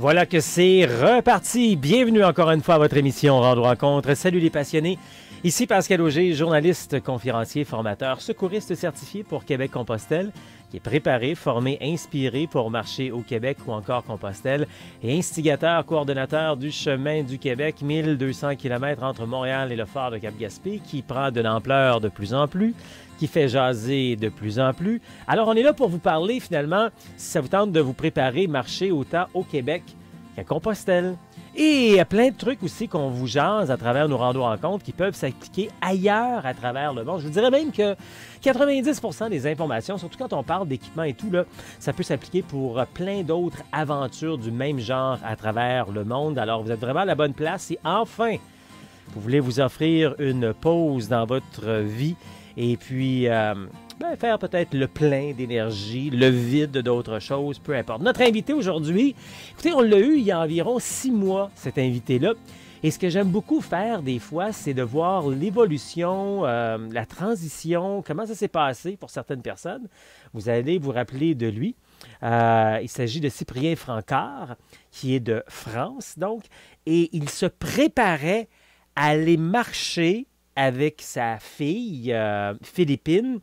Voilà que c'est reparti. Bienvenue encore une fois à votre émission Rando Rencontre. Salut les passionnés. Ici Pascal Auger, journaliste, conférencier, formateur, secouriste certifié pour Québec-Compostelle, qui est préparé, formé, inspiré pour marcher au Québec ou encore Compostelle, et instigateur, coordonnateur du chemin du Québec, 1200 km entre Montréal et le phare de Cap-Gaspé, qui prend de l'ampleur de plus en plus, qui fait jaser de plus en plus. Alors, on est là pour vous parler, finalement, si ça vous tente de vous préparer, marcher autant au Québec qu'à Compostelle. Et il y a plein de trucs aussi qu'on vous jase à travers nos randos rencontres qui peuvent s'appliquer ailleurs à travers le monde. Je vous dirais même que 90% des informations, surtout quand on parle d'équipement et tout, là, ça peut s'appliquer pour plein d'autres aventures du même genre à travers le monde. Alors, vous êtes vraiment à la bonne place et enfin, vous voulez vous offrir une pause dans votre vie et puis faire peut-être le plein d'énergie, le vide d'autres choses, peu importe. Notre invité aujourd'hui, écoutez, on l'a eu il y a environ 6 mois, cet invité-là. Et ce que j'aime beaucoup faire des fois, c'est de voir l'évolution, la transition, comment ça s'est passé pour certaines personnes. Vous allez vous rappeler de lui. Il s'agit de Cyprien Francard, qui est de France, donc, et il se préparait à aller marcher avec sa fille, Philippine,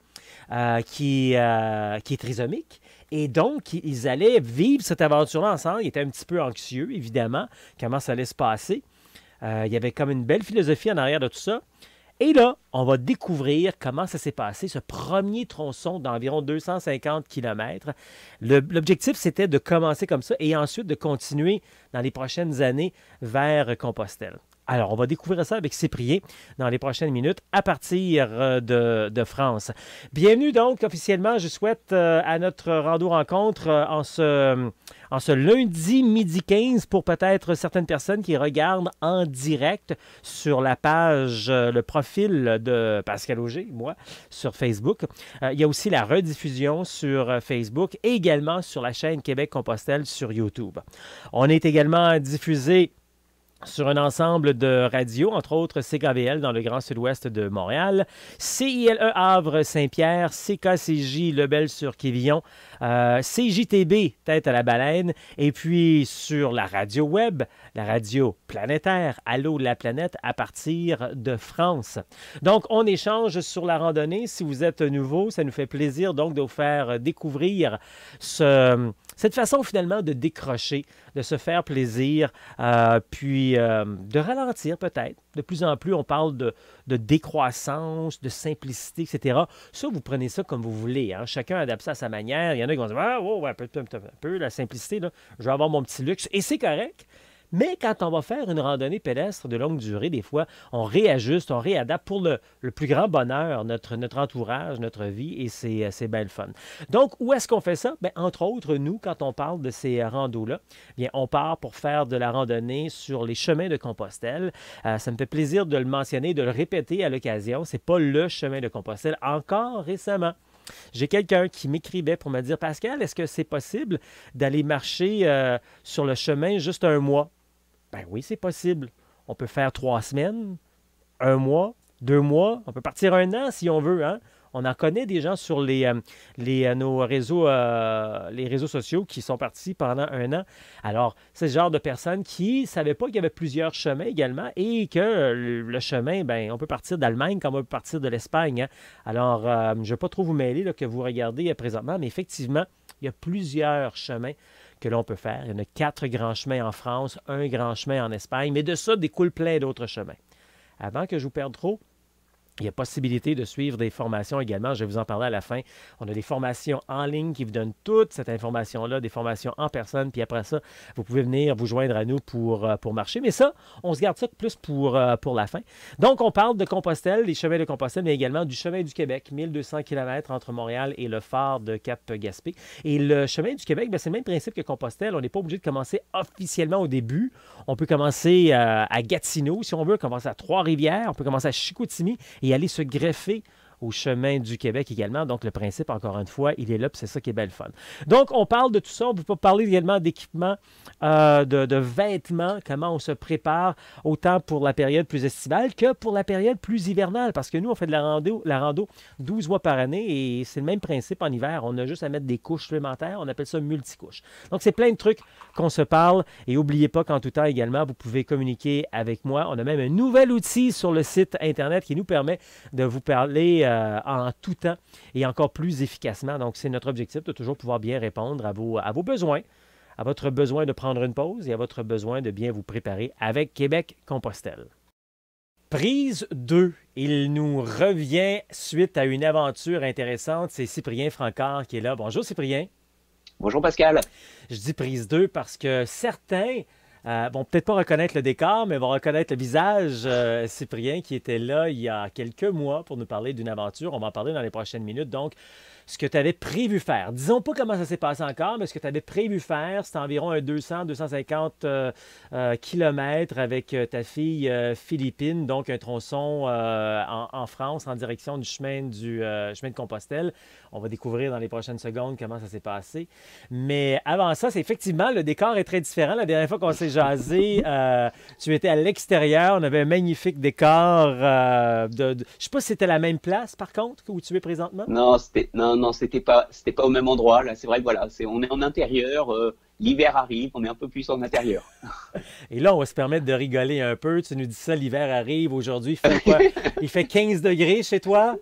qui est trisomique. Et donc, ils allaient vivre cette aventure-là ensemble. Il était un petit peu anxieux, évidemment, comment ça allait se passer. Il y avait comme une belle philosophie en arrière de tout ça. Et là, on va découvrir comment ça s'est passé, ce premier tronçon d'environ 250 km. L'objectif, c'était de commencer comme ça et ensuite de continuer dans les prochaines années vers Compostelle. Alors, on va découvrir ça avec Cyprien dans les prochaines minutes à partir de France. Bienvenue donc officiellement, je souhaite à notre rando rencontre en ce lundi midi 15 pour peut-être certaines personnes qui regardent en direct sur la page, le profil de Pascal Auger, moi, sur Facebook. Il y a aussi la rediffusion sur Facebook et également sur la chaîne Québec-Compostelle sur YouTube. On est également diffusé sur un ensemble de radios, entre autres CKVL dans le Grand Sud-Ouest de Montréal, CILE Havre Saint-Pierre, CKCJ Lebel-sur-Quévillon, CJTB Tête à la Baleine, et puis sur la radio web, la radio planétaire, Allô la planète, à partir de France. Donc, on échange sur la randonnée. Si vous êtes nouveau, ça nous fait plaisir donc de vous faire découvrir cette façon finalement de décrocher, de se faire plaisir, puis de ralentir peut-être. De plus en plus, on parle de décroissance, de simplicité, etc. Ça, vous prenez ça comme vous voulez. Hein? Chacun adapte ça à sa manière. Il y en a qui vont dire « Ah, oh, un peu, la simplicité, là, je vais avoir mon petit luxe. » Et c'est correct. Mais quand on va faire une randonnée pédestre de longue durée, des fois, on réajuste, on réadapte pour le plus grand bonheur, notre entourage, notre vie, et c'est bien le fun. Donc, où est-ce qu'on fait ça? Bien, entre autres, nous, quand on parle de ces randos-là, bien, on part pour faire de la randonnée sur les chemins de Compostelle. Ça me fait plaisir de le mentionner, de le répéter à l'occasion. C'est pas le chemin de Compostelle, encore récemment. J'ai quelqu'un qui m'écrivait pour me dire « Pascal, est-ce que c'est possible d'aller marcher sur le chemin juste un mois? » Ben oui, c'est possible. On peut faire 3 semaines, 1 mois, 2 mois. On peut partir 1 an si on veut. Hein? On en connaît des gens sur nos réseaux, les réseaux sociaux qui sont partis pendant 1 an. Alors, c'est ce genre de personnes qui ne savaient pas qu'il y avait plusieurs chemins également et que le chemin, ben, on peut partir d'Allemagne comme on peut partir de l'Espagne. Hein? Alors, je ne vais pas trop vous mêler là, que vous regardez présentement, mais effectivement, il y a plusieurs chemins que l'on peut faire. Il y en a 4 grands chemins en France, 1 grand chemin en Espagne, mais de ça découle plein d'autres chemins. Avant que je vous perde trop, il y a possibilité de suivre des formations également. Je vais vous en parler à la fin. On a des formations en ligne qui vous donnent toute cette information-là, des formations en personne. Puis après ça, vous pouvez venir vous joindre à nous pour marcher. Mais ça, on se garde ça plus pour la fin. Donc, on parle de Compostelle, les chemins de Compostelle, mais également du chemin du Québec, 1200 km entre Montréal et le phare de Cap-Gaspé. Et le chemin du Québec, c'est le même principe que Compostelle. On n'est pas obligé de commencer officiellement au début. On peut commencer à Gatineau, si on veut, commencer à Trois-Rivières. On peut commencer à Chicoutimi et aller se greffer au chemin du Québec également. Donc, le principe, encore une fois, il est là, puis c'est ça qui est belle fun. Donc, on parle de tout ça. On peut parler également d'équipement, de vêtements, comment on se prépare autant pour la période plus estivale que pour la période plus hivernale. Parce que nous, on fait de la rando 12 mois par année et c'est le même principe en hiver. On a juste à mettre des couches supplémentaires. On appelle ça multicouches. Donc, c'est plein de trucs qu'on se parle. Et n'oubliez pas qu'en tout temps également, vous pouvez communiquer avec moi. On a même un nouvel outil sur le site Internet qui nous permet de vous parler en tout temps et encore plus efficacement. Donc, c'est notre objectif de toujours pouvoir bien répondre à vos besoins, à votre besoin de prendre une pause et à votre besoin de bien vous préparer avec Québec-Compostelle. Prise 2. Il nous revient suite à une aventure intéressante. C'est Cyprien Francard qui est là. Bonjour Cyprien. Bonjour Pascal. Je dis prise 2 parce que certains vont peut-être pas reconnaître le décor, mais vont reconnaître le visage. Cyprien qui était là il y a quelques mois pour nous parler d'une aventure. On va en parler dans les prochaines minutes. Donc, ce que tu avais prévu faire. Disons pas comment ça s'est passé encore, mais ce que tu avais prévu faire, c'était environ un 200-250 kilomètres avec ta fille Philippine, donc un tronçon en France en direction du chemin de Compostelle. On va découvrir dans les prochaines secondes comment ça s'est passé. Mais avant ça, c'est effectivement, le décor est très différent. La dernière fois qu'on s'est jasé, tu étais à l'extérieur. On avait un magnifique décor. Je ne sais pas si c'était la même place, par contre, où tu es présentement. Non, c'était pas au même endroit. Là, c'est vrai que voilà, on est en intérieur. L'hiver arrive, on est un peu plus en intérieur. Et là, on va se permettre de rigoler un peu. Tu nous dis ça, l'hiver arrive. Aujourd'hui, il fait quoi? Il fait 15 degrés chez toi?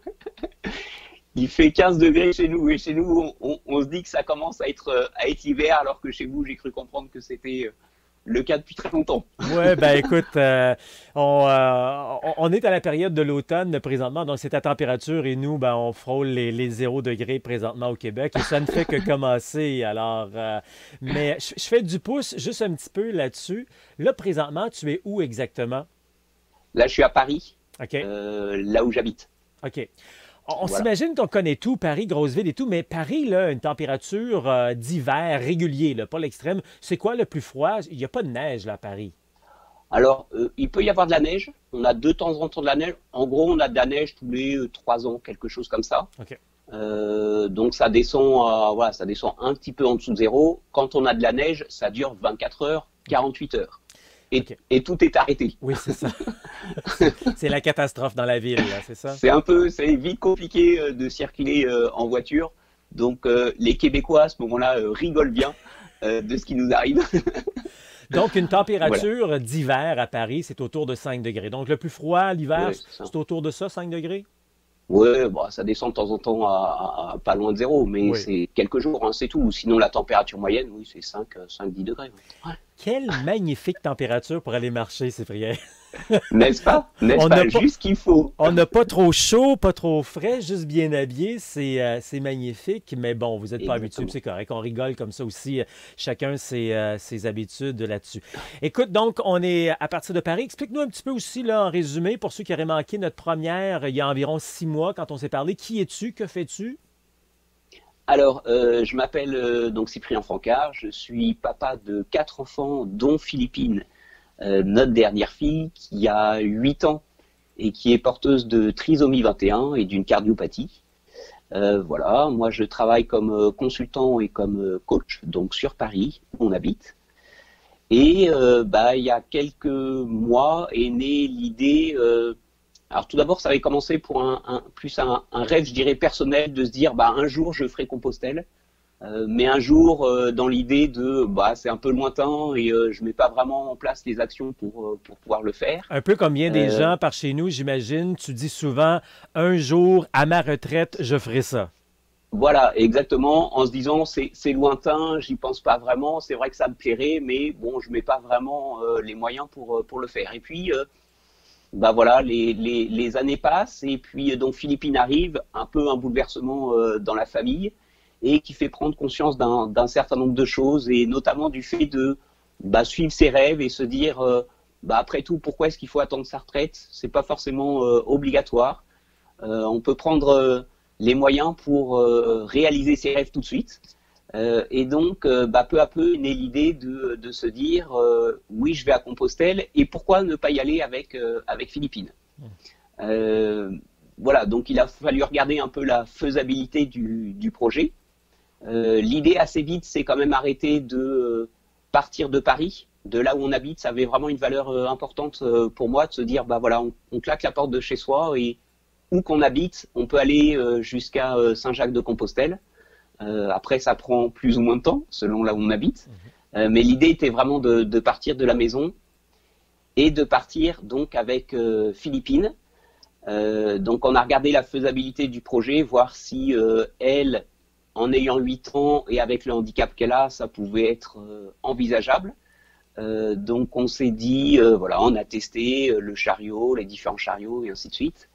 Il fait 15 degrés chez nous. Et chez nous, on se dit que ça commence à être hiver, alors que chez vous, j'ai cru comprendre que c'était le cas depuis très longtemps. Oui, ben écoute, on est à la période de l'automne présentement, donc c'est à température et nous, ben, on frôle les 0 degrés présentement au Québec et ça ne fait que commencer. Alors, mais je fais du pouce juste un petit peu là-dessus. Là, présentement, tu es où exactement? Là, je suis à Paris, OK. là où j'habite. OK. On Voilà. s'imagine qu'on connaît tout, Paris, grosse ville et tout, mais Paris, là, une température d'hiver régulier, là, pas l'extrême. C'est quoi le plus froid? Il n'y a pas de neige, là, à Paris. Alors, il peut y avoir de la neige. On a de temps en temps de la neige. En gros, on a de la neige tous les 3 ans, quelque chose comme ça. OK. Donc, ça descend, voilà, ça descend un petit peu en dessous de zéro. Quand on a de la neige, ça dure 24 heures, 48 heures. OK. Et tout est arrêté. Oui, c'est ça. C'est la catastrophe dans la ville, là, c'est ça? C'est vite compliqué de circuler en voiture. Donc, les Québécois, à ce moment-là, rigolent bien de ce qui nous arrive. Donc, une température Voilà. d'hiver à Paris, c'est autour de 5 degrés. Donc, le plus froid, l'hiver, Ouais, c'est ça. c'est autour de ça, 5 degrés? Ouais, bon, ça descend de temps en temps à pas loin de zéro, mais Oui. c'est quelques jours, hein, c'est tout. Sinon, la température moyenne, oui, c'est 5-10 degrés. Ouais. Quelle magnifique température pour aller marcher, Cyprien. N'est-ce pas? N'est-ce On n'a pas? pas, Juste ce qu'il faut. on n'a pas trop chaud, pas trop frais, juste bien habillé. C'est magnifique, mais bon, vous n'êtes pas habitué, puis Exactement. c'est correct. On rigole comme ça aussi, chacun ses habitudes là-dessus. Écoute, donc, on est à partir de Paris. Explique-nous un petit peu aussi, là, en résumé, pour ceux qui auraient manqué notre première il y a environ 6 mois, quand on s'est parlé. Qui es-tu? Que fais-tu? Alors, je m'appelle donc Cyprien Francard, je suis papa de 4 enfants, dont Philippine, notre dernière fille, qui a 8 ans et qui est porteuse de trisomie 21 et d'une cardiopathie. Voilà, moi je travaille comme consultant et comme coach, donc sur Paris, où on habite. Et il y a quelques mois est née l'idée. Alors tout d'abord, ça avait commencé pour plus un rêve, je dirais, personnel, de se dire, un jour je ferai Compostelle. Mais un jour, dans l'idée de, c'est un peu lointain et je mets pas vraiment en place les actions pour pouvoir le faire. Un peu comme bien des Euh, gens par chez nous, j'imagine, tu dis souvent, un jour, à ma retraite, je ferai ça. voilà, exactement, en se disant, c'est lointain, j'y pense pas vraiment, c'est vrai que ça me plairait, mais bon, je mets pas vraiment les moyens pour le faire. Et puis, voilà, les années passent et puis donc Philippine arrive, un peu un bouleversement dans la famille et qui fait prendre conscience d'un certain nombre de choses et notamment du fait de suivre ses rêves et se dire après tout, pourquoi est-ce qu'il faut attendre sa retraite? C'est pas forcément obligatoire. On peut prendre les moyens pour réaliser ses rêves tout de suite. Et donc, peu à peu, est née l'idée de se dire oui, je vais à Compostelle et pourquoi ne pas y aller avec Philippine. Euh, voilà, donc il a fallu regarder un peu la faisabilité du projet. L'idée assez vite, c'est quand même arrêter de partir de Paris, de là où on habite. Ça avait vraiment une valeur importante pour moi de se dire, bah voilà, on claque la porte de chez soi et où qu'on habite, on peut aller jusqu'à Saint-Jacques-de-Compostelle. Après, ça prend plus ou moins de temps selon là où on habite. Mais l'idée était vraiment de partir de la maison et de partir donc avec Philippine. Donc on a regardé la faisabilité du projet, voir si elle, en ayant 8 ans et avec le handicap qu'elle a, ça pouvait être envisageable. Donc on s'est dit, voilà, on a testé le chariot, les différents chariots et ainsi de suite.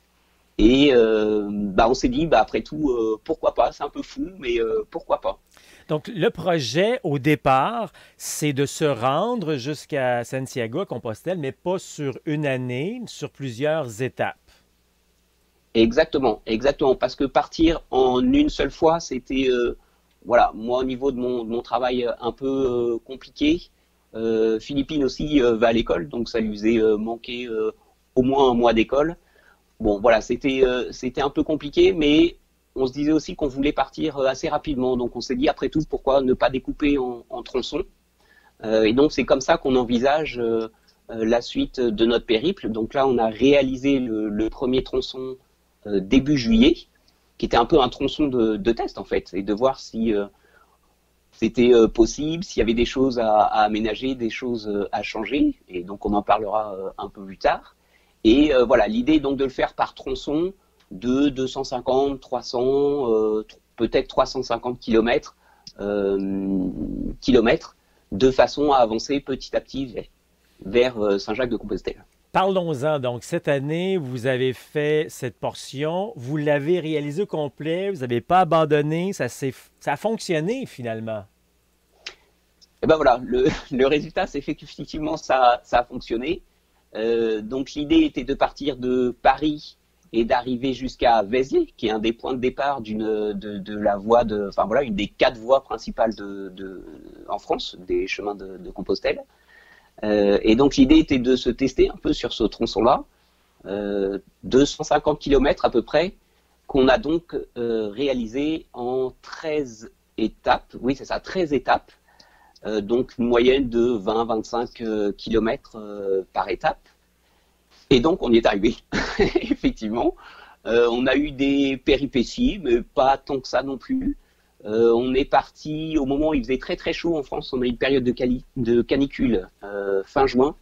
Et on s'est dit, après tout, pourquoi pas, c'est un peu fou, mais pourquoi pas. Donc, le projet, au départ, c'est de se rendre jusqu'à Santiago, à Compostelle, mais pas sur une année, sur plusieurs étapes. Exactement, exactement, parce que partir en une seule fois, c'était, voilà, moi au niveau de mon travail un peu compliqué. Philippine aussi va à l'école, donc ça lui faisait manquer au moins un mois d'école. Bon, voilà, c'était un peu compliqué, mais on se disait aussi qu'on voulait partir assez rapidement. Donc on s'est dit, après tout, pourquoi ne pas découper en tronçons. Et donc c'est comme ça qu'on envisage la suite de notre périple. Donc là, on a réalisé le premier tronçon début juillet, qui était un peu un tronçon de test en fait, et de voir si c'était possible, s'il y avait des choses à aménager, des choses à changer. Et donc on en parlera un peu plus tard. Et voilà, l'idée est donc de le faire par tronçon de 250, 300, peut-être 350 km, de façon à avancer petit à petit vers Saint-Jacques-de-Compostelle. Parlons-en. Donc, cette année, vous avez fait cette portion, vous l'avez réalisée au complet, vous n'avez pas abandonné, ça a fonctionné finalement. Et ben voilà, le résultat, c'est qu'effectivement, ça a fonctionné. Donc l'idée était de partir de Paris et d'arriver jusqu'à Véziers, qui est un des points de départ de la voie enfin voilà, une des 4 voies principales en France, des chemins de Compostelle. Et donc l'idée était de se tester un peu sur ce tronçon-là, 250 km à peu près, qu'on a donc réalisé en 13 étapes. Oui, c'est ça, 13 étapes. Donc une moyenne de 20-25 km par étape. Et donc on y est arrivé, effectivement. On a eu des péripéties, mais pas tant que ça non plus. On est parti au moment où il faisait très très chaud en France. On a eu une période de canicule fin juin.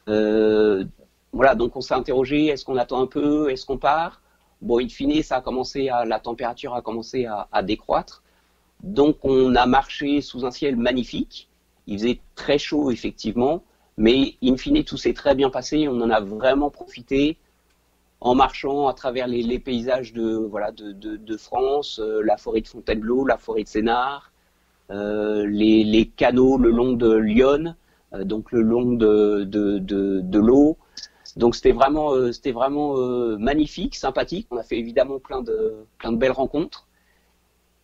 Voilà, donc on s'est interrogé, est-ce qu'on attend un peu, est-ce qu'on part? Bon, in fine, la température a commencé à décroître. Donc on a marché sous un ciel magnifique. Il faisait très chaud effectivement, mais in fine tout s'est très bien passé. On en a vraiment profité en marchant à travers les paysages de France, la forêt de Fontainebleau, la forêt de Sénart, les canaux le long de l'Yonne, donc le long de l'eau. Donc c'était vraiment magnifique, sympathique. On a fait évidemment plein de belles rencontres.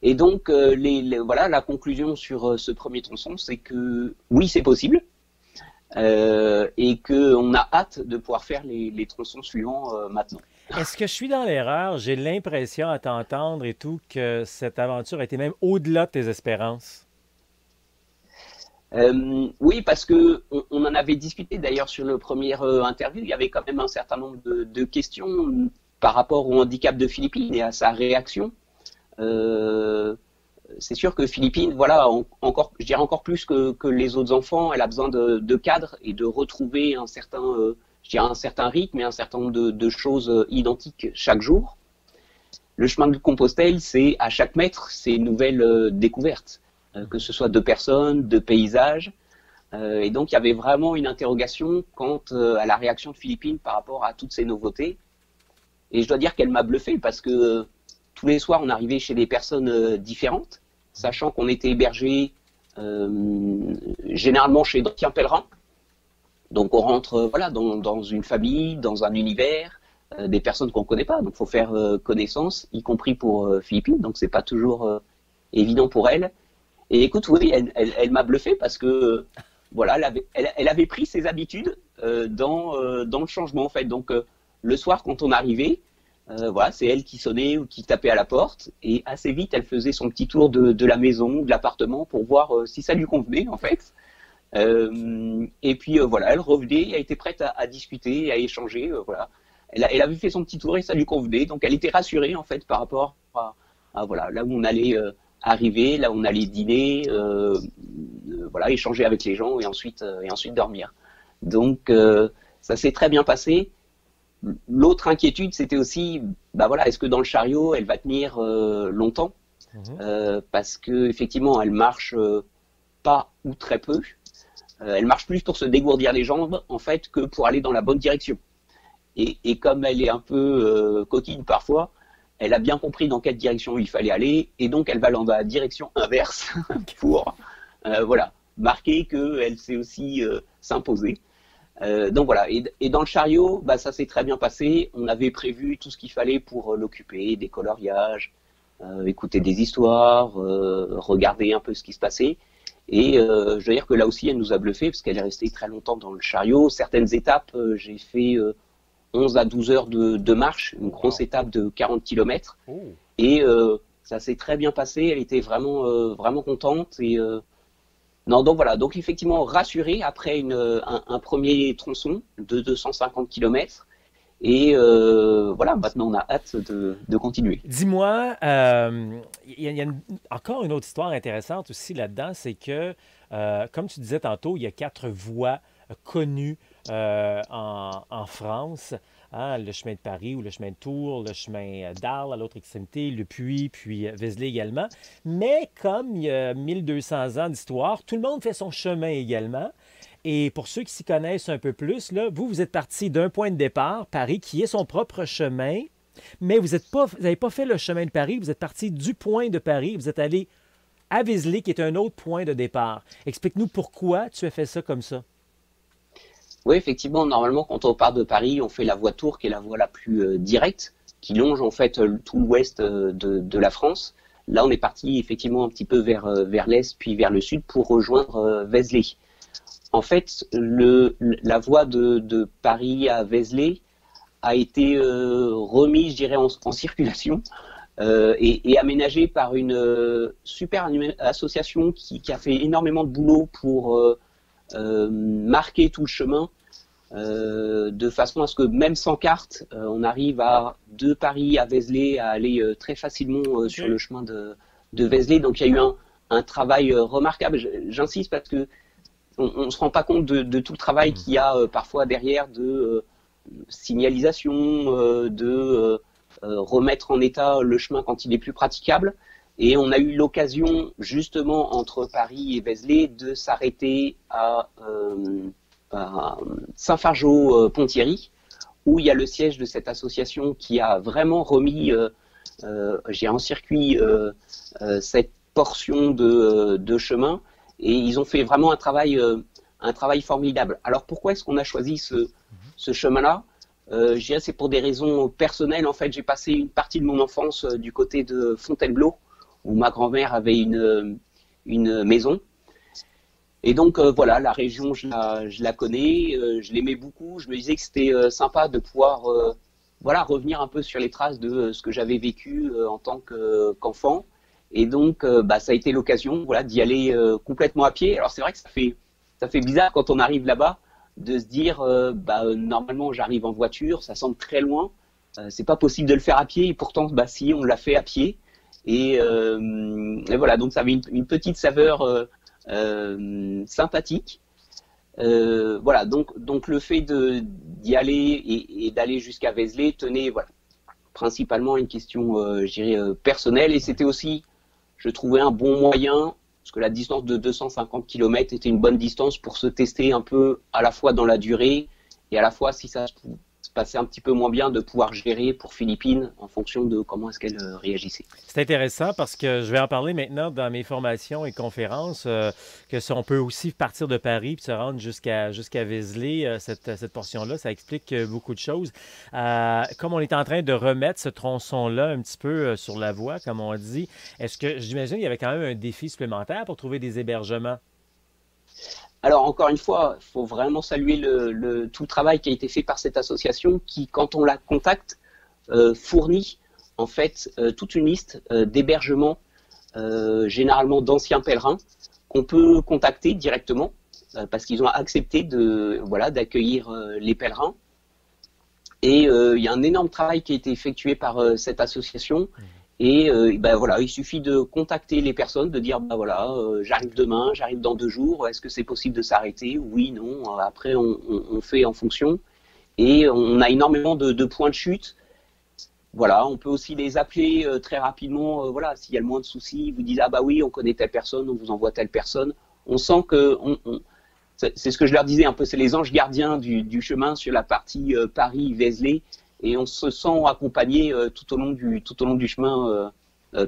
Et donc, voilà, la conclusion sur ce premier tronçon, c'est que oui, c'est possible, et qu'on a hâte de pouvoir faire les tronçons suivants maintenant. Est-ce que je suis dans l'erreur? J'ai l'impression, à t'entendre et tout, que cette aventure a été même au-delà de tes espérances. Oui, parce que on en avait discuté d'ailleurs sur le premier interview. Il y avait quand même un certain nombre de questions par rapport au handicap de Philippine et à sa réaction. C'est sûr que Philippine, voilà, je dirais encore plus que les autres enfants, elle a besoin de cadre et de retrouver un certain rythme et un certain nombre de choses identiques chaque jour. Le chemin de Compostelle, c'est à chaque mètre, c'est une nouvelle découverte, que ce soit de personnes, de paysages. Et donc il y avait vraiment une interrogation quant à la réaction de Philippine par rapport à toutes ces nouveautés. Et je dois dire qu'elle m'a bluffé parce que tous les soirs, on arrivait chez des personnes différentes, sachant qu'on était hébergé généralement chez d'anciens pèlerins. Donc on rentre voilà, dans une famille, dans un univers, des personnes qu'on ne connaît pas. Donc il faut faire connaissance, y compris pour Philippine. Donc c'est pas toujours évident pour elle. Et écoute, oui, elle m'a bluffé parce que voilà, elle avait pris ses habitudes dans le changement en fait. Donc le soir, quand on arrivait, Voilà, c'est elle qui sonnait ou qui tapait à la porte. Et assez vite, elle faisait son petit tour de la maison, de l'appartement, pour voir si ça lui convenait, en fait. Et puis voilà, elle revenait, elle était prête à discuter, à échanger. Voilà, elle avait fait son petit tour et ça lui convenait. Donc elle était rassurée, en fait, par rapport à voilà, là où on allait arriver, là où on allait dîner, voilà, échanger avec les gens et ensuite dormir. Donc ça s'est très bien passé. L'autre inquiétude, c'était aussi, bah voilà, est-ce que dans le chariot, elle va tenir longtemps? Parce que effectivement, elle marche pas ou très peu. Elle marche plus pour se dégourdir les jambes, en fait, que pour aller dans la bonne direction. Et comme elle est un peu coquine parfois, elle a bien compris dans quelle direction il fallait aller, et donc elle va dans la direction inverse pour, voilà, marquer qu'elle sait aussi s'imposer. Donc voilà, et dans le chariot, bah, ça s'est très bien passé. On avait prévu tout ce qu'il fallait pour l'occuper, des coloriages, écouter des histoires, regarder un peu ce qui se passait. Et je dois dire que là aussi, elle nous a bluffé parce qu'elle est restée très longtemps dans le chariot. Certaines étapes, j'ai fait 11 à 12 heures de marche, une grosse étape de 40 km. Et ça s'est très bien passé. Elle était vraiment contente. Et non, donc voilà, donc effectivement rassurée après un premier tronçon de 250 km. Et voilà, maintenant on a hâte de continuer. Dis-moi, il y a encore une autre histoire intéressante aussi là-dedans, c'est que, comme tu disais tantôt, il y a 4 voies connues en France, hein, le chemin de Paris ou le chemin de Tours, le chemin d'Arles à l'autre extrémité, le Puy, puis Vézelay également. Mais comme il y a 1200 ans d'histoire, tout le monde fait son chemin également. Et pour ceux qui s'y connaissent un peu plus, là, vous êtes parti d'un point de départ, Paris, qui est son propre chemin, mais vous n'avez pas fait le chemin de Paris, vous êtes parti du point de Paris, vous êtes allé à Vézelay, qui est un autre point de départ. Explique-nous pourquoi tu as fait ça comme ça. Oui, effectivement, normalement, quand on part de Paris, on fait la voie Tour, qui est la voie la plus directe, qui longe en fait tout l'ouest de la France. Là, on est parti effectivement un petit peu vers l'est, puis vers le sud, pour rejoindre Vézelay. En fait, la voie de Paris à Vézelay a été remise, je dirais, en circulation et aménagée par une super association qui a fait énormément de boulot pour marquer tout le chemin de façon à ce que même sans carte, on arrive de Paris à Vézelay à aller très facilement sur le chemin de Vézelay. Donc il y a eu un travail remarquable. J'insiste parce que on ne se rend pas compte de tout le travail qu'il y a parfois derrière de signalisation, de remettre en état le chemin quand il est plus praticable. Et on a eu l'occasion, justement, entre Paris et Vézelay, de s'arrêter à Saint-Fargeau-Ponthierry, où il y a le siège de cette association qui a vraiment remis en circuit cette portion de chemin. Et ils ont fait vraiment un travail formidable. Alors pourquoi est-ce qu'on a choisi ce chemin-là? Je dirais c'est pour des raisons personnelles. En fait, j'ai passé une partie de mon enfance du côté de Fontainebleau, où ma grand-mère avait une maison. Et donc voilà, la région, je la connais, je l'aimais beaucoup. Je me disais que c'était sympa de pouvoir voilà, revenir un peu sur les traces de ce que j'avais vécu en tant qu'enfant. Et donc, ça a été l'occasion, voilà, d'y aller complètement à pied. Alors c'est vrai que ça fait bizarre quand on arrive là-bas de se dire, normalement j'arrive en voiture, ça semble très loin, c'est pas possible de le faire à pied. Et pourtant, si, on l'a fait à pied. Et voilà, donc ça avait une petite saveur sympathique. Voilà, donc le fait d'y aller et d'aller jusqu'à Vézelay tenait, voilà, principalement une question, je dirais, personnelle. Et c'était aussi, je trouvais un bon moyen, parce que la distance de 250 km était une bonne distance pour se tester un peu à la fois dans la durée et à la fois, si ça se passait un petit peu moins bien, de pouvoir gérer pour Philippines en fonction de comment est-ce qu'elle réagissait. C'est intéressant parce que je vais en parler maintenant dans mes formations et conférences, que si on peut aussi partir de Paris et se rendre jusqu'à Vézelay, cette portion-là, ça explique beaucoup de choses. Comme on est en train de remettre ce tronçon-là un petit peu sur la voie, comme on dit, est-ce que j'imagine qu'il y avait quand même un défi supplémentaire pour trouver des hébergements? Alors encore une fois, il faut vraiment saluer tout le travail qui a été fait par cette association qui, quand on la contacte, fournit en fait toute une liste d'hébergements, généralement d'anciens pèlerins, qu'on peut contacter directement parce qu'ils ont accepté d'accueillir les pèlerins. Et il y a un énorme travail qui a été effectué par cette association. Et il suffit de contacter les personnes, de dire j'arrive demain, j'arrive dans 2 jours, est-ce que c'est possible de s'arrêter? Oui, non. Après, on fait en fonction. Et on a énormément de points de chute. Voilà, on peut aussi les appeler très rapidement. S'il y a le moins de soucis, ils vous disent oui, on connaît telle personne, on vous envoie telle personne. On sent que c'est ce que je leur disais un peu, c'est les anges gardiens du chemin sur la partie Paris-Vézelay, et on se sent accompagné tout au long du chemin,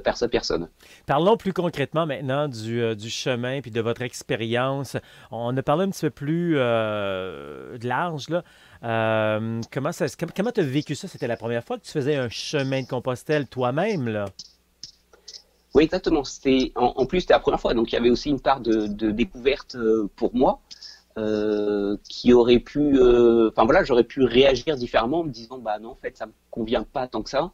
personne à personne. Parlons plus concrètement maintenant du chemin puis de votre expérience. On a parlé un petit peu plus de large, là. Comment tu as vécu ça? C'était la première fois que tu faisais un chemin de Compostelle toi-même, là? Oui, exactement. En plus, c'était la première fois, donc il y avait aussi une part de découverte pour moi. Qui aurait pu, j'aurais pu réagir différemment en me disant, non, en fait, ça me convient pas tant que ça.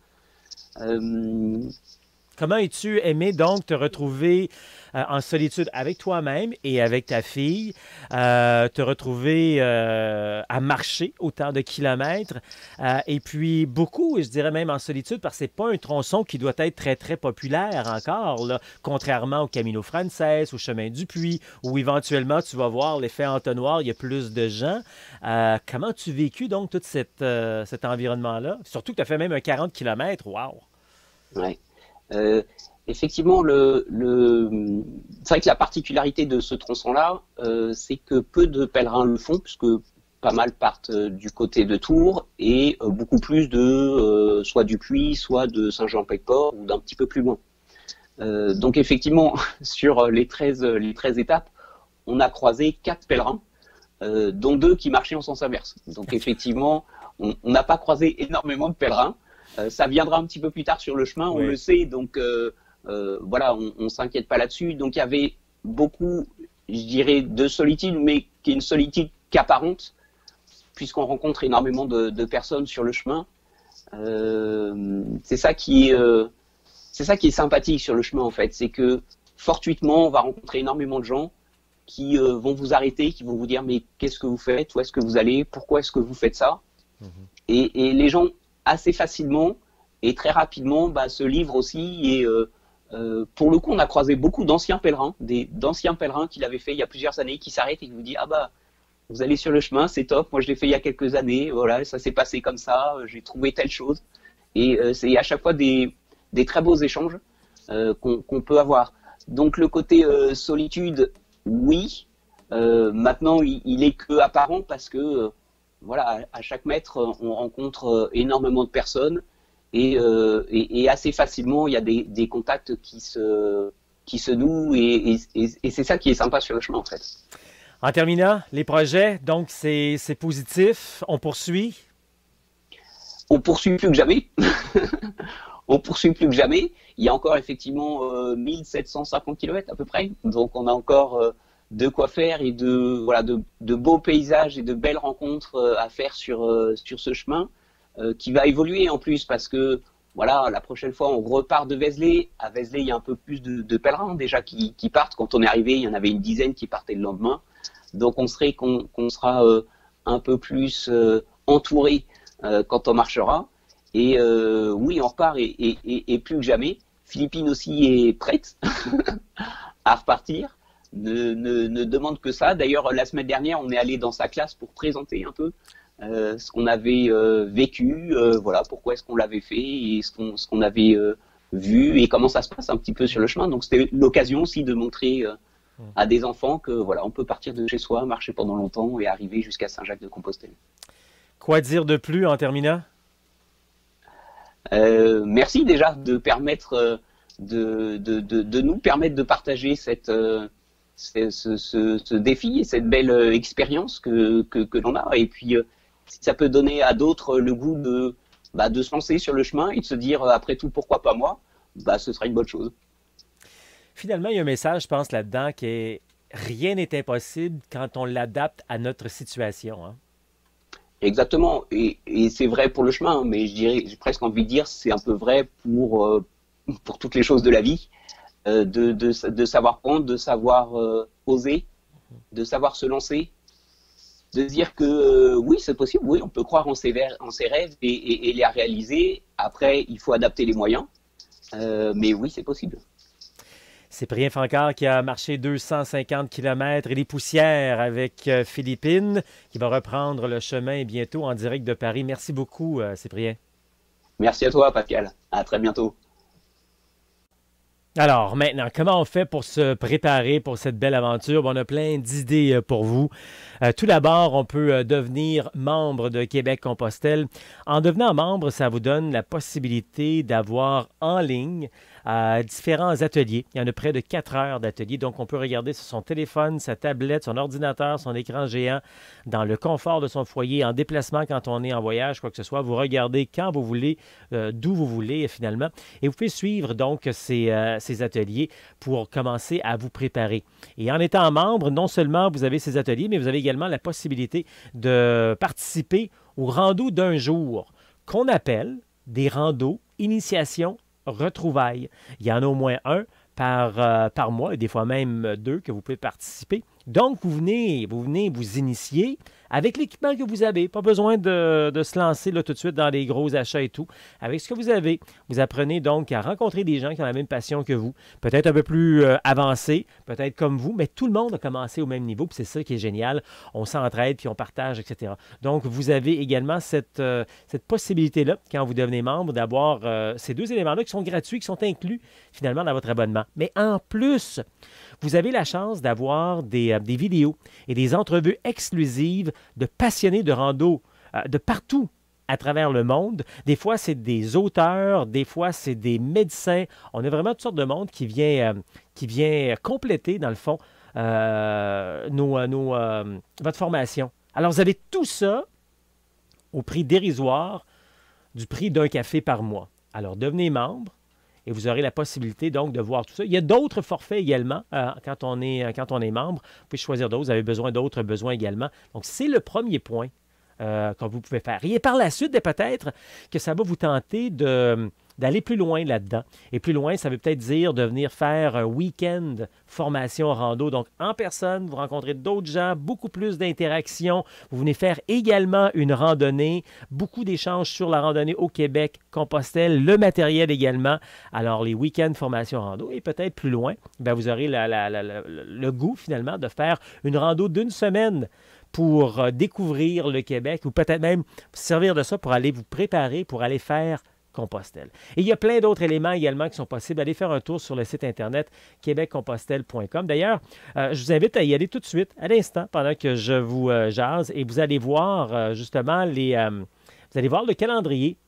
Comment as-tu aimé donc te retrouver en solitude avec toi-même et avec ta fille, te retrouver à marcher autant de kilomètres, et puis beaucoup, je dirais même en solitude, parce que c'est pas un tronçon qui doit être très, très populaire encore, là, contrairement au Camino Frances, au chemin du Puy, où éventuellement tu vas voir l'effet entonnoir, il y a plus de gens. Comment as-tu vécu donc tout cet environnement-là? Surtout que tu as fait même un 40 kilomètres, wow! Ouais. Effectivement, c'est vrai que la particularité de ce tronçon-là, c'est que peu de pèlerins le font, puisque pas mal partent du côté de Tours, et beaucoup plus soit du Puy, soit de Saint-Jean-Pied-de-Port, ou d'un petit peu plus loin. Donc effectivement, sur les 13 étapes, on a croisé 4 pèlerins, dont 2 qui marchaient en sens inverse. Donc effectivement, on n'a pas croisé énormément de pèlerins. Ça viendra un petit peu plus tard sur le chemin, on le sait, donc on s'inquiète pas là-dessus. Donc il y avait beaucoup, je dirais, de solitude, mais qui est une solitude qu'apparente, puisqu'on rencontre énormément de personnes sur le chemin. C'est ça qui est sympathique sur le chemin, en fait, c'est que fortuitement, on va rencontrer énormément de gens qui vont vous arrêter, qui vont vous dire mais qu'est-ce que vous faites, où est-ce que vous allez, pourquoi est-ce que vous faites ça? Et les gens assez facilement et très rapidement se livrent aussi, et pour le coup on a croisé beaucoup d'anciens pèlerins, d'anciens pèlerins qui l'avaient fait il y a plusieurs années, qui s'arrêtent et qui vous disent vous allez sur le chemin, c'est top, moi je l'ai fait il y a quelques années, voilà, ça s'est passé comme ça, j'ai trouvé telle chose, et c'est à chaque fois des très beaux échanges qu'on peut avoir. Donc le côté solitude, oui, maintenant il est que apparent, parce que à chaque mètre, on rencontre énormément de personnes, et assez facilement, il y a des contacts qui se nouent, et c'est ça qui est sympa sur le chemin, en fait. En terminant, les projets, donc c'est positif, on poursuit? On poursuit plus que jamais. On poursuit plus que jamais. Il y a encore effectivement 1750 km à peu près, donc on a encore de quoi faire, et de beaux paysages et de belles rencontres à faire sur ce chemin qui va évoluer en plus, parce que la prochaine fois on repart de Vézelay. À Vézelay, il y a un peu plus de pèlerins déjà qui partent. Quand on est arrivé, il y en avait une dizaine qui partaient le lendemain, donc on sera un peu plus entouré quand on marchera, et oui, on repart, et plus que jamais. Philippine aussi est prête à repartir. Ne demande que ça. D'ailleurs, la semaine dernière, on est allé dans sa classe pour présenter un peu ce qu'on avait vécu, pourquoi est-ce qu'on l'avait fait, et ce qu'on avait vu, et comment ça se passe un petit peu sur le chemin. Donc c'était l'occasion aussi de montrer à des enfants que on peut partir de chez soi, marcher pendant longtemps et arriver jusqu'à Saint-Jacques-de-Compostelle. Quoi dire de plus en terminant? Merci déjà de permettre de nous permettre de partager ce défi et cette belle expérience que l'on a. Et puis, si ça peut donner à d'autres le goût de se lancer sur le chemin et de se dire, après tout, pourquoi pas moi, ce sera une bonne chose. Finalement, il y a un message, je pense, là-dedans, qui est rien n'est impossible quand on l'adapte à notre situation. Hein? Exactement, et c'est vrai pour le chemin, mais je dirais, j'ai presque envie de dire, c'est un peu vrai pour toutes les choses de la vie, de savoir prendre, de savoir oser, de savoir se lancer, de dire que oui, c'est possible, oui, on peut croire en ses rêves et les réaliser. Après, il faut adapter les moyens, mais oui, c'est possible. Cyprien Francard qui a marché 250 km et des poussières avec Philippine, qui va reprendre le chemin bientôt en direct de Paris. Merci beaucoup, Cyprien. Merci à toi, Pascal. À très bientôt. Alors maintenant, comment on fait pour se préparer pour cette belle aventure? Bon, on a plein d'idées pour vous. Tout d'abord, on peut devenir membre de Québec-Compostelle. En devenant membre, ça vous donne la possibilité d'avoir en ligne différents ateliers. Il y en a près de 4 heures d'ateliers, donc on peut regarder sur son téléphone, sa tablette, son ordinateur, son écran géant, dans le confort de son foyer, en déplacement quand on est en voyage, quoi que ce soit. Vous regardez quand vous voulez, d'où vous voulez finalement, et vous pouvez suivre donc ces ateliers pour commencer à vous préparer. Et en étant membre, non seulement vous avez ces ateliers, mais vous avez également la possibilité de participer aux randos d'un jour qu'on appelle des randos initiation retrouvailles. Il y en a au moins un par mois, et des fois même 2 que vous pouvez participer. Donc, vous venez vous initier avec l'équipement que vous avez. Pas besoin de se lancer là, tout de suite dans des gros achats et tout. Avec ce que vous avez, vous apprenez donc à rencontrer des gens qui ont la même passion que vous. Peut-être un peu plus avancés, peut-être comme vous, mais tout le monde a commencé au même niveau. Puis c'est ça qui est génial. On s'entraide, puis on partage, etc. Donc, vous avez également cette possibilité-là, quand vous devenez membre, d'avoir ces 2 éléments-là qui sont gratuits, qui sont inclus finalement dans votre abonnement. Mais en plus, vous avez la chance d'avoir des vidéos et des entrevues exclusives de passionnés de rando de partout à travers le monde. Des fois, c'est des auteurs, des fois, c'est des médecins. On a vraiment toutes sortes de monde qui vient compléter, dans le fond, votre formation. Alors, vous avez tout ça au prix dérisoire du prix d'un café par mois. Alors, devenez membre. Et vous aurez la possibilité donc de voir tout ça. Il y a d'autres forfaits également quand on est membre. Vous pouvez choisir d'autres. Vous avez besoin d'autres besoins également. Donc, c'est le premier point que vous pouvez faire. Et par la suite, peut-être que ça va vous tenter d'aller plus loin là-dedans. Et plus loin, ça veut peut-être dire de venir faire un week-end formation rando. Donc, en personne, vous rencontrez d'autres gens, beaucoup plus d'interactions. Vous venez faire également une randonnée, beaucoup d'échanges sur la randonnée au Québec, Compostelle, le matériel également. Alors, les week-ends formation rando. Et peut-être plus loin, bien, vous aurez le goût finalement de faire une rando d'une semaine pour découvrir le Québec ou peut-être même servir de ça pour aller vous préparer pour aller faire Compostelle. Et il y a plein d'autres éléments également qui sont possibles. Allez faire un tour sur le site internet québeccompostelle.com. D'ailleurs, je vous invite à y aller tout de suite, à l'instant, pendant que je vous jase, et vous allez voir justement vous allez voir le calendrier,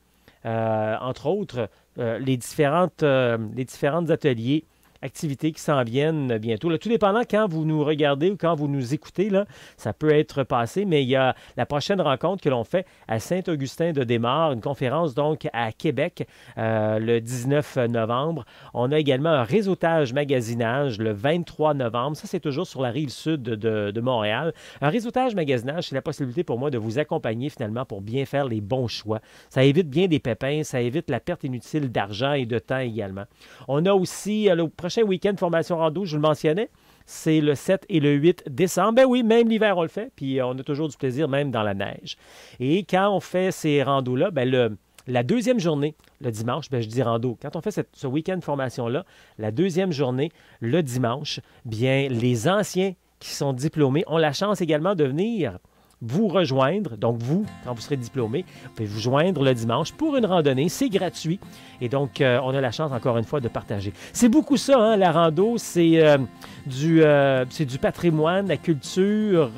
entre autres, les différentes ateliers, activités qui s'en viennent bientôt. Là, tout dépendant quand vous nous regardez ou quand vous nous écoutez, là, ça peut être passé, mais il y a la prochaine rencontre que l'on fait à Saint-Augustin-de-Desmaures, une conférence donc à Québec le 19 novembre. On a également un réseautage magasinage le 23 novembre. Ça, c'est toujours sur la rive sud de Montréal. Un réseautage magasinage, c'est la possibilité pour moi de vous accompagner finalement pour bien faire les bons choix. Ça évite bien des pépins, ça évite la perte inutile d'argent et de temps également. On a aussi le prochain week-end formation rando, je vous le mentionnais, c'est le 7 et le 8 décembre. Ben oui, même l'hiver, on le fait, puis on a toujours du plaisir, même dans la neige. Et quand on fait ces randos-là, ben la deuxième journée, le dimanche, ben je dis rando. Quand on fait ce week-end formation-là, la deuxième journée, le dimanche, bien, les anciens qui sont diplômés ont la chance également de venir vous rejoindre. Donc, vous, quand vous serez diplômé, vous pouvez vous joindre le dimanche pour une randonnée. C'est gratuit. Et donc, on a la chance, encore une fois, de partager. C'est beaucoup ça, hein, la rando. C'est du patrimoine, la culture,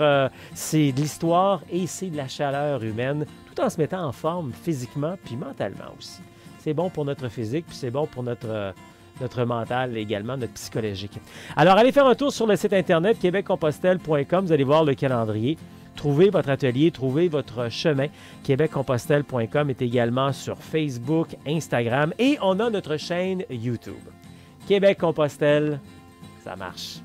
c'est de l'histoire et c'est de la chaleur humaine, tout en se mettant en forme physiquement puis mentalement aussi. C'est bon pour notre physique, puis c'est bon pour notre mental également, notre psychologique. Alors, allez faire un tour sur le site internet québeccompostelle.com. Vous allez voir le calendrier. Trouvez votre atelier, trouvez votre chemin. québeccompostelle.com est également sur Facebook, Instagram et on a notre chaîne YouTube. Québec Compostelle, ça marche.